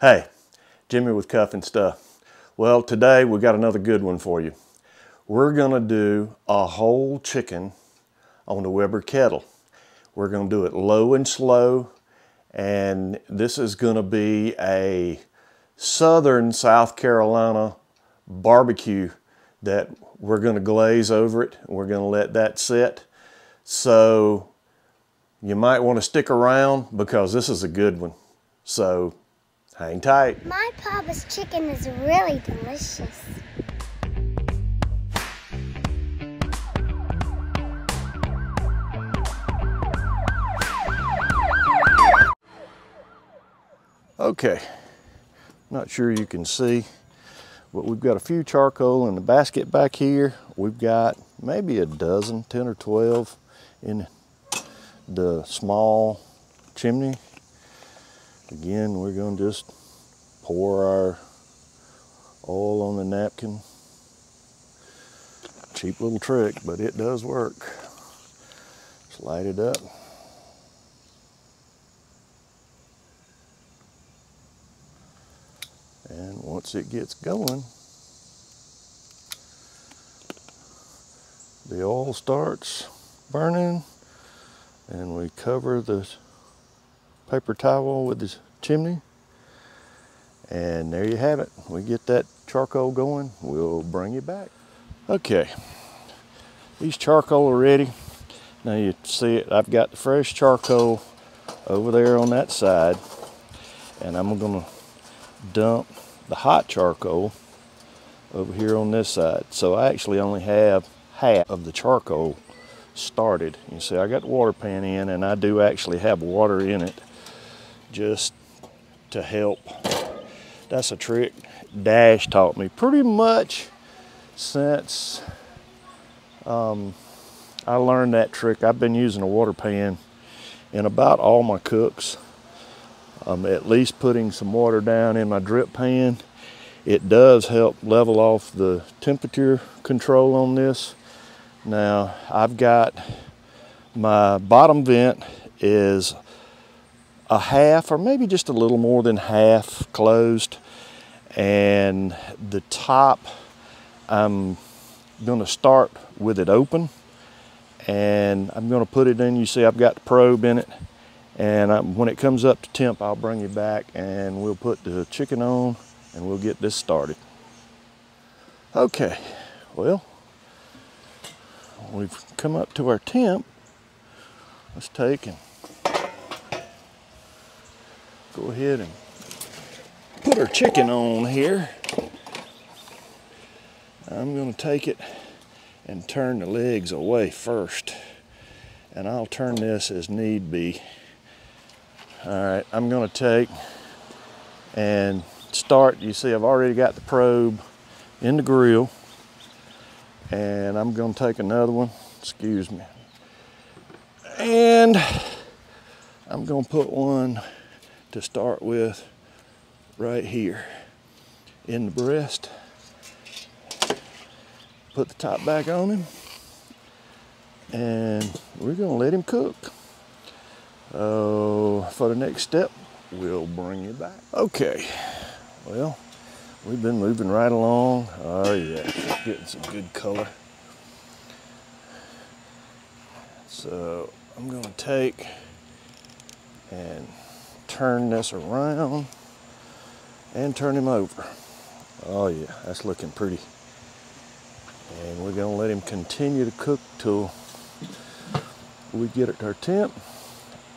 Hey, Jimmy with Cuff and Stuff. Well, today we got another good one for you. We're gonna do a whole chicken on the Weber kettle. We're gonna do it low and slow, and this is gonna be a southern South Carolina barbecue that we're gonna glaze over it. We're gonna let that sit. So you might wanna stick around because this is a good one. So hang tight. My papa's chicken is really delicious. Okay, not sure you can see, but we've got a few charcoal in the basket back here. We've got maybe a dozen, 10 or 12 in the small chimney. Again, we're going to just pour our oil on the napkin. Cheap little trick, but it does work. Just light it up. And once it gets going, the oil starts burning, and we cover the paper towel with the chimney, and there you have it. We get that charcoal going, we'll bring you back. Okay, these charcoal are ready. Now you see it, I've got the fresh charcoal over there on that side, and I'm gonna dump the hot charcoal over here on this side. So I actually only have half of the charcoal started. You see, I got the water pan in, and I do actually have water in it just to help. That's a trick Dash taught me pretty much since I learned that trick. I've been using a water pan in about all my cooks. At least putting some water down in my drip pan. It does help level off the temperature control on this. Now I've got my bottom vent is a half or maybe just a little more than half closed, and the top I'm going to start with it open, and I'm going to put it in. You see I've got the probe in it, and when it comes up to temp I'll bring you back and we'll put the chicken on and we'll get this started. Okay, well, we've come up to our temp. Let's take and go ahead and put our chicken on here. I'm going to take it and turn the legs away first, and I'll turn this as need be. All right, I'm going to take and start. You see I've already got the probe in the grill, and I'm going to take another one, excuse me, and I'm going to put one to start with right here in the breast. Put the top back on him, and we're going to let him cook. For the next step, we'll bring you back. Okay, well, we've been moving right along. Oh yeah, it's getting some good color. So I'm going to take and turn this around and turn him over. Oh yeah, that's looking pretty. And we're going to let him continue to cook till we get it to our temp,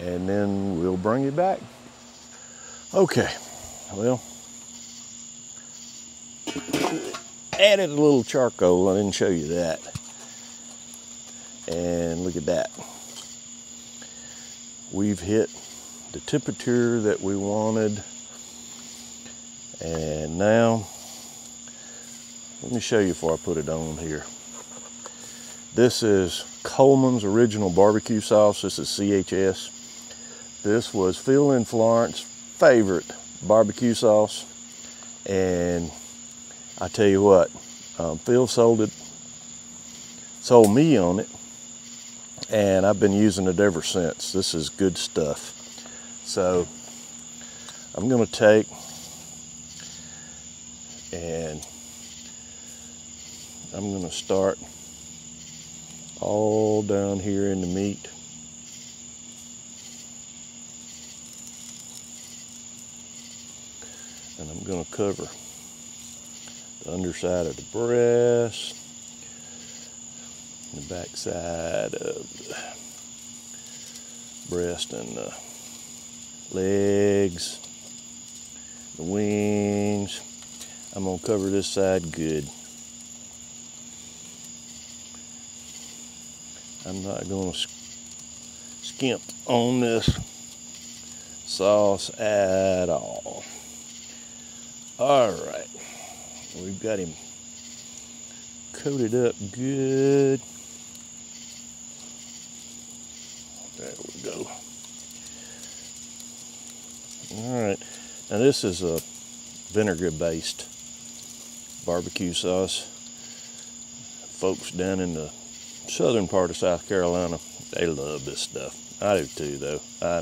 and then we'll bring you back. Okay, well, added a little charcoal. I didn't show you that. And look at that. We've hit the temperature that we wanted. And now, let me show you before I put it on here. This is Coleman's Original Barbecue Sauce. This is CHS. This was Phil and Florence's favorite barbecue sauce. And I tell you what, Phil sold me on it, and I've been using it ever since. This is good stuff. So I'm going to take And I'm gonna start all down here in the meat. And I'm gonna cover the underside of the breast, the back side of the breast, and the legs, the wings. I'm gonna cover this side good. I'm not gonna skimp on this sauce at all. All right, we've got him coated up good. There we go. All right, now this is a vinegar-based barbecue sauce. Folks down in the southern part of South Carolina, they love this stuff. I do too, though. I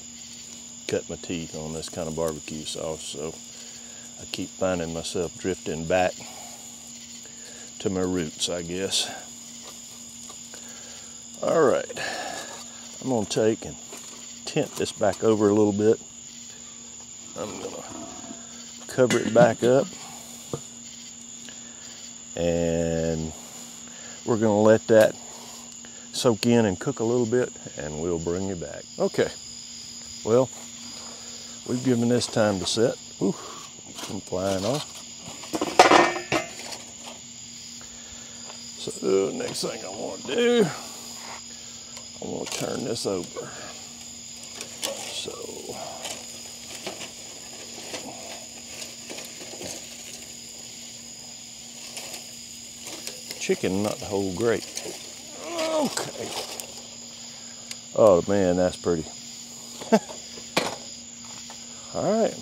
cut my teeth on this kind of barbecue sauce, so I keep finding myself drifting back to my roots, I guess. All right, I'm gonna take and tint this back over a little bit. I'm gonna cover it back up, and we're gonna let that soak in and cook a little bit, and we'll bring you back. Okay, well, we've given this time to set. Ooh, I'm flying off. So next thing I want to do, I want to turn this over. So chicken, not the whole grate. Okay. Oh man, that's pretty. All right.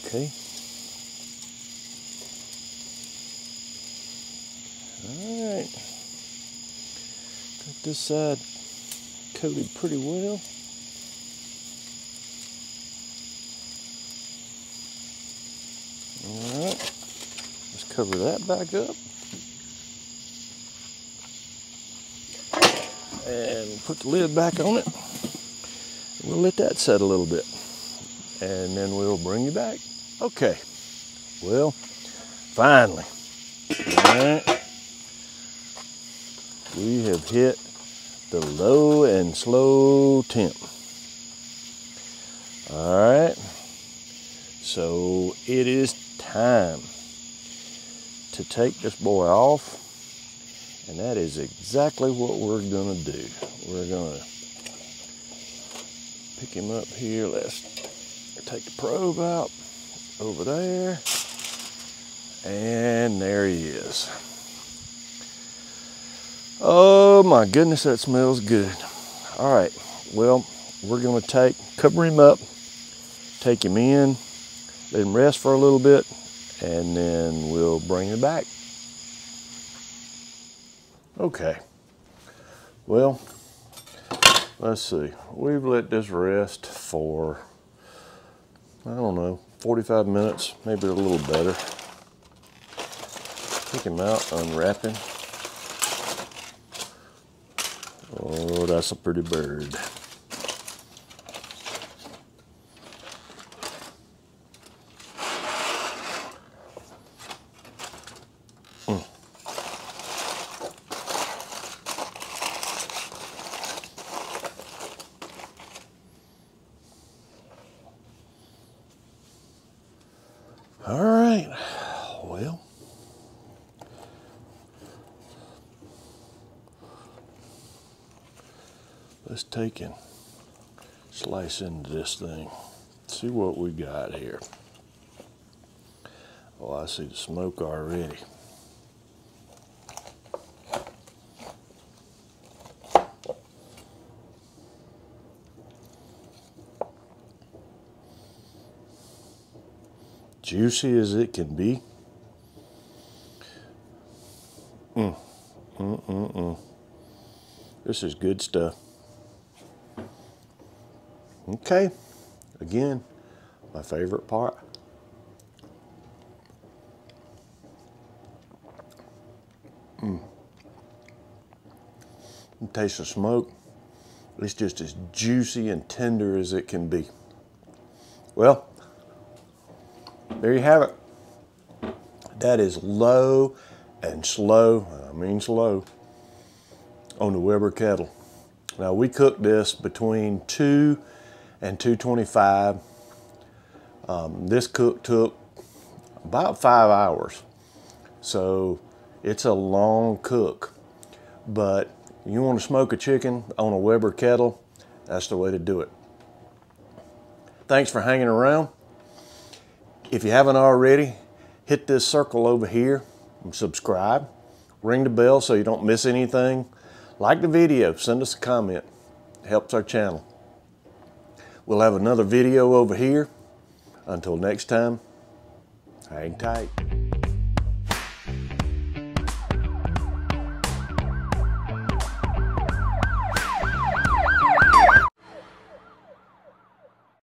Okay. All right. Got this side coated pretty well. All right. Let's cover that back up. And put the lid back on it. We'll let that set a little bit. And then we'll bring you back. Okay. Well, finally. All right. We have hit the low and slow temp. All right. So it is time to take this boy off. And that is exactly what we're gonna do. We're gonna pick him up here. Let's take the probe out over there. And there he is. Oh my goodness, that smells good. All right, well, we're gonna cover him up, take him in, let him rest for a little bit, and then we'll bring him back. Okay, well, let's see. We've let this rest for, I don't know, 45 minutes, maybe a little better. Take him out, unwrap him. Oh, that's a pretty bird. All right, well, let's take and slice into this thing. See what we got here. Oh, I see the smoke already. juicy as it can be. This is good stuff. Okay, again, my favorite part. Taste the smoke. It's just as juicy and tender as it can be. Well, there you have it. That is low and slow, I mean slow, on the Weber kettle. Now we cooked this between 2 and 225. This cook took about 5 hours. So it's a long cook, but you want to smoke a chicken on a Weber kettle, that's the way to do it. Thanks for hanging around. If you haven't already, hit this circle over here and subscribe. Ring the bell so you don't miss anything. Like the video, send us a comment. It helps our channel. We'll have another video over here. Until next time, hang tight.